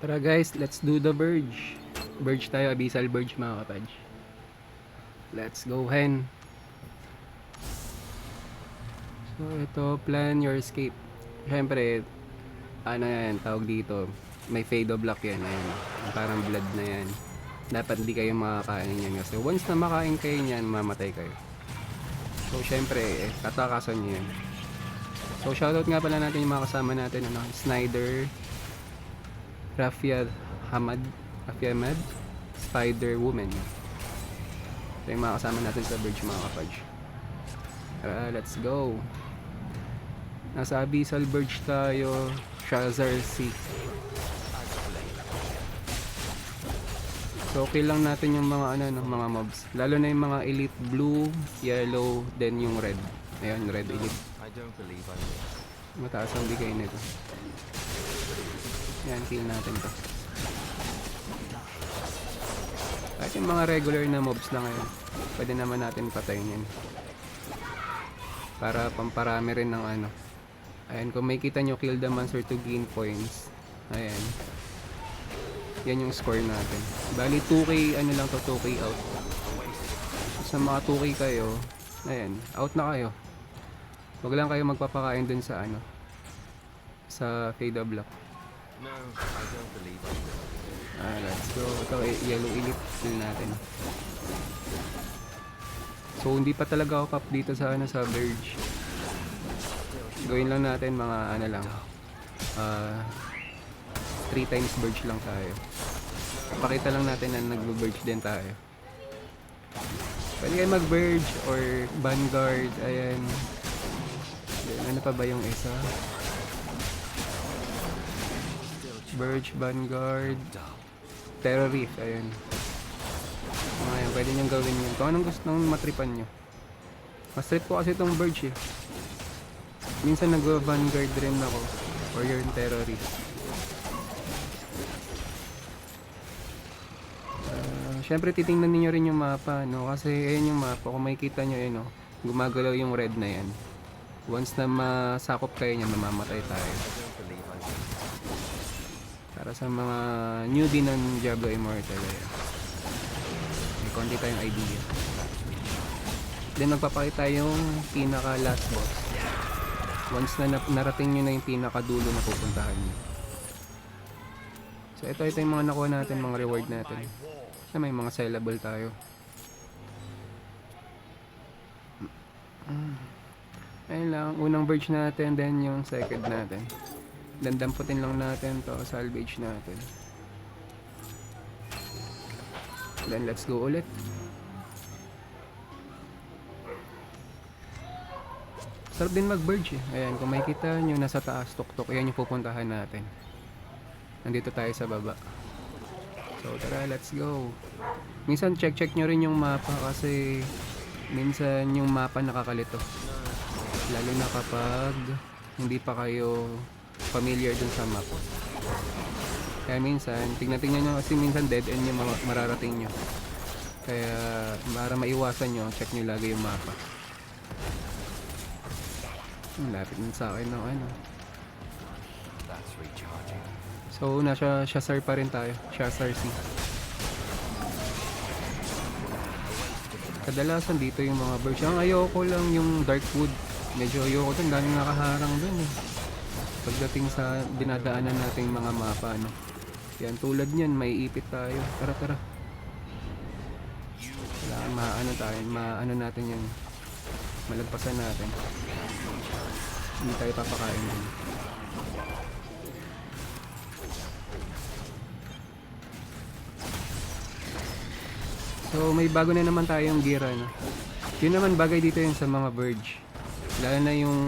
Tara guys, let's do the Verge. Verge tayo, Abyssal Verge mga kapaj. Let's go hen. So ito, plan your escape. Siyempre, ano yan, tawag dito. May fade of block yan, ayan. Parang blood na yan. Dapat hindi kayo makakain yan kasi once na makain kayo yan, mamatay kayo. So syempre, tatakasan nyo yan. So shoutout nga pala natin yung mga kasama natin, ano, Snyder, Rafia Hamad, Spider Woman. Ito yung mga kasama natin sa Verge mga kapaj. Let's go. Nasa Abyssal Verge tayo, Shazar Sea. So okay lang natin yung mga ano, mga mobs. Lalo na yung mga elite blue, yellow, then yung red. Ayun, red elite. Mataas ang bigay nito. Yan, kill natin to. Kahit yung mga regular na mobs na ngayon, pwede naman natin patayin yan. Para pamparami rin ng ano. Ayan, kung may kita nyo, kill the monster to gain points. Ayan. Yan yung score natin. Bali 2k, ano lang to, 2k out. So, sa mga 2k kayo, ayan, out na kayo. Huwag lang kayo magpapakain dun sa ano, sa fade of block. Let's go. Ito, yellow elite kill natin. So hindi pa talaga ako cap dito sa ano, sa Verge. Gawin lang natin mga ano lang, 3 times Verge lang tayo. Pakita lang natin na nagbo-Verge din tayo. Pwede kayo mag-Verge or Vanguard. Ayan. Then, ano pa ba yung isa? Verge, Vanguard, Terror Reef, ayan. Ayan, pwede nyo gawin yun. Kung anong gusto nang matripan nyo. Mas trip ko kasi itong Verge eh. Minsan nag-Vanguard rin ako. Or yung Terror Reef. Siyempre titingnan niyo rin yung mapa, no? Kasi ayan yung mapa. Kung makikita nyo, no? Gumagalaw yung red na yan. Once na masakop kayo niyan, mamamatay tayo. Para sa mga newbie ng Diablo Immortal, may konti tayong idea. Then magpapakita yung pinaka last boss. Once na narating nyo na yung pinaka dulo na pupuntahan nyo. So ito yung mga nakuha natin, mga reward natin. So may mga sellable tayo. Ayun lang, unang Verge natin, then yung second natin. Then damputin lang natin to, salvage natin. Then let's go ulit. Sarap din mag-Verge eh. Ayan, kung makikita nyo nasa taas, tuktok, ayan yung pupuntahan natin. Nandito tayo sa baba. So tara, let's go. Minsan check nyo rin yung mapa kasi minsan yung mapa nakakalito. Lalo na kapag hindi pa kayo familiar dun sa map. Kaya minsan, tingnan nyo kasi minsan dead end yung mararating nyo. Kaya para maiwasan nyo, check nyo lagi yung mapa. Lapit din sa akin ng ano. So nasa Shazar pa rin tayo, Shazar Sea. Kadalasan dito yung mga Verge. Ang ayoko lang yung Darkwood. Medyo ayoko dun, daming nakaharang dun eh. Pagdating sa dinadaanan nating mga mapa, no? Yan, tulad nyan, may ipit tayo. Tara. Kailangan maano natin yan. Malagpasan natin. Hindi tayo papakain din. So, may bago na naman tayong gear, no? Yun naman bagay dito yung sa mga Verge. Lalo na yung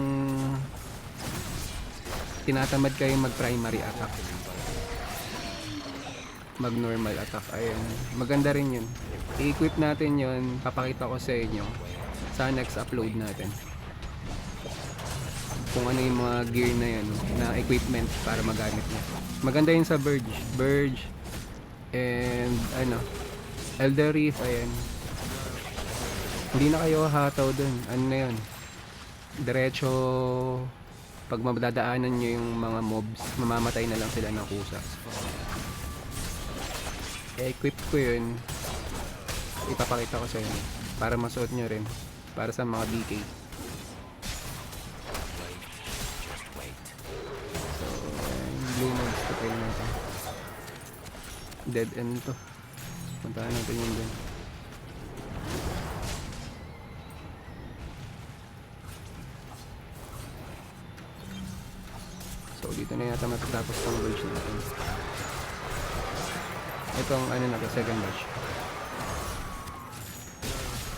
tinatamad kayo mag-primary attack, mag-normal attack. Ayun, maganda rin yun. I-equip natin yun, papakita ko sa inyo sa next upload natin kung ano yung mga gear na yun, na equipment para magamit nyo. Maganda yun sa Verge and ano, Elder Reef. Ayan, hindi na kayo hataw dun. Ano na yun, diretso. Pag madadaanan nyo yung mga mobs, mamamatay na lang sila ng kusa. I-equip ko yun. Ipapakita ko sa inyo. Para masuot nyo rin. Para sa mga BK. So, blue mods to kill natin. Dead end to. Puntahan natin yun dun. So, dito na yata matatapos tong bridge natin. Itong ano na to, second batch.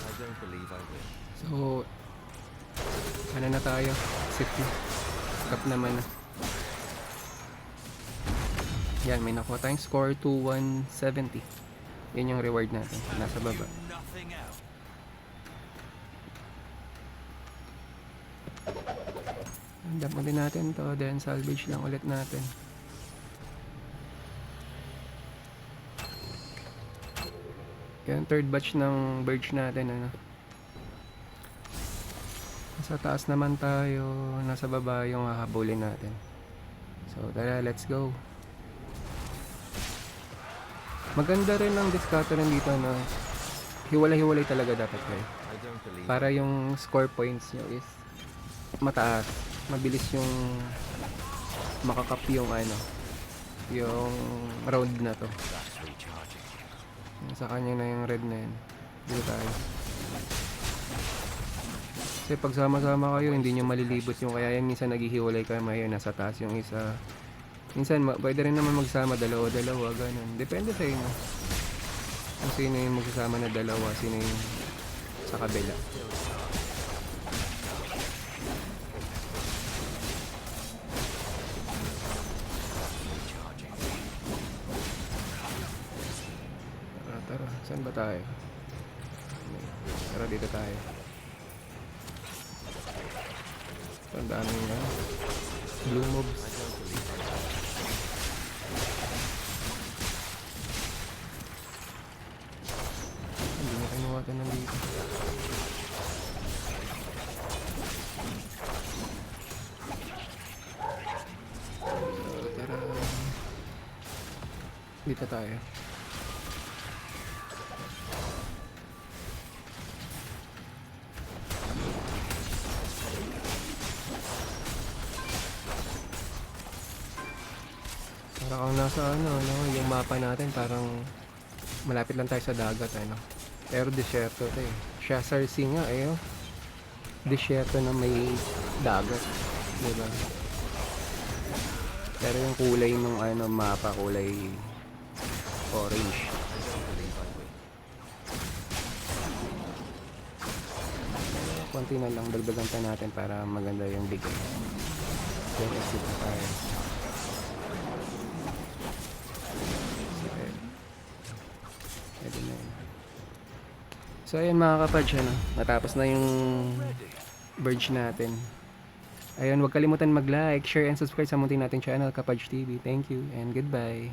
I don't believe I will. So, ano na tayo? Sip na. Cup naman na. Yan, may nakuha tayong score 2170. Yan yung reward natin. Nasa baba. Nothing else. Dampo din natin to. Then salvage lang ulit natin. Yan, third batch ng birch natin. Ano. Nasa taas naman tayo. Nasa baba yung hahabulin natin. So, tara, let's go. Maganda rin ang discounter dito na hiwalay-hiwalay talaga dapat kayo. I don't believe Para yung score points nyo is mataas. Mabilis yung makakap yung ano, yung round na to. that's recharging. Sa kanya na yung red na yun. Dito tayo. Kasi pag sama-sama kayo, hindi nyo malilibot yung kaya yan. Minsan naghihiwalay kayo, may nasa taas yung isa. Minsan, pwede rin naman magsama, dalawa-dalawa, ganun. Depende sa inyo. Kung sino yung magsasama na dalawa, sino yung sa kabila. Tara, saan ba tayo? Tara, dito tayo. Ang daming blue mobs. I don't believe I will. Hindi na kinuha ito nandito. So, tara. Dito tayo. Parang nasa ano, yung mapa natin parang malapit lang tayo sa dagat, ano. Pero desierto to eh. Shasarsi nga eh, oh. Desierto na may dagat, diba? Pero yung kulay ng ano, mapa, kulay orange. I don't believe I will. Konti na lang, dagdagan pa natin para maganda yung bigay. Then exit na tayo. Pwede na yun. So ayun mga kapadge, ano, natapos na yung Verge natin. Ayun, huwag kalimutan mag-like, share, and subscribe sa munting nating channel, Kapadge TV. Thank you and goodbye.